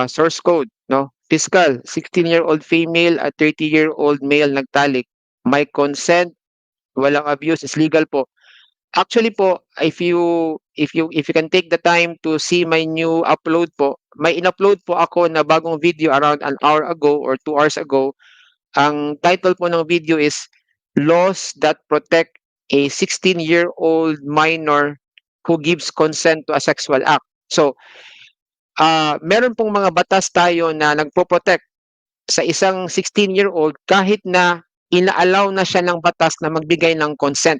source code, no? Fiscal, 16-year-old female at 30-year-old male nagtalik. May consent, walang abuse, is legal po. Actually po, if you can take the time to see my new upload po, may in-upload po ako na bagong video around an hour ago or 2 hours ago. Ang title po ng video is Laws that Protect a 16-year-old minor who gives consent to a sexual act. So, meron pong mga batas tayo na nagpo-protect sa isang 16-year-old kahit na ina-allow na siya ng batas na magbigay ng consent.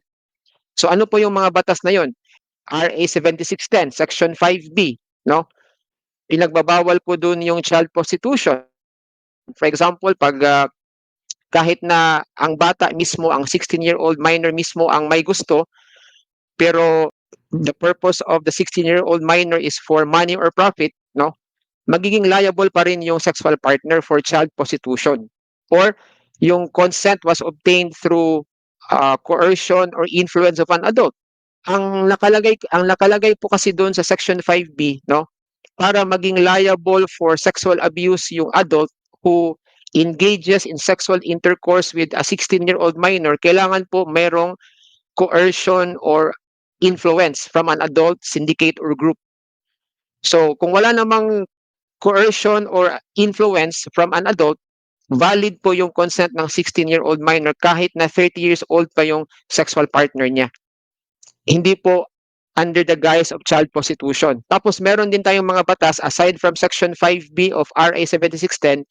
So ano po yung mga batas na yon? RA 7610, Section 5B, no? Pinagbabawal po doon yung child prostitution. For example, pag kahit na ang bata mismo, ang 16-year-old minor mismo ang may gusto, pero the purpose of the 16-year-old minor is for money or profit, no? Magiging liable pa rin yung sexual partner for child prostitution. Or yung consent was obtained through coercion or influence of an adult. Ang nakalagay po kasi doon sa Section 5B, no? Para maging liable for sexual abuse yung adult who engages in sexual intercourse with a 16-year-old minor, kailangan po merong coercion or influence from an adult, syndicate, or group. So, kung wala namang coercion or influence from an adult, valid po yung consent ng 16-year-old minor kahit na 30 years old pa yung sexual partner niya. Hindi po under the guise of child prostitution. Tapos meron din tayong mga batas aside from Section 5B of RA 7610,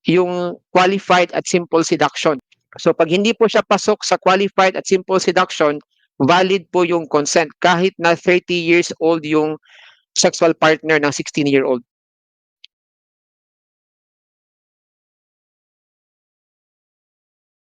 yung qualified at simple seduction. So pag hindi po siya pasok sa qualified at simple seduction, valid po yung consent kahit na 30 years old yung sexual partner ng 16-year-old.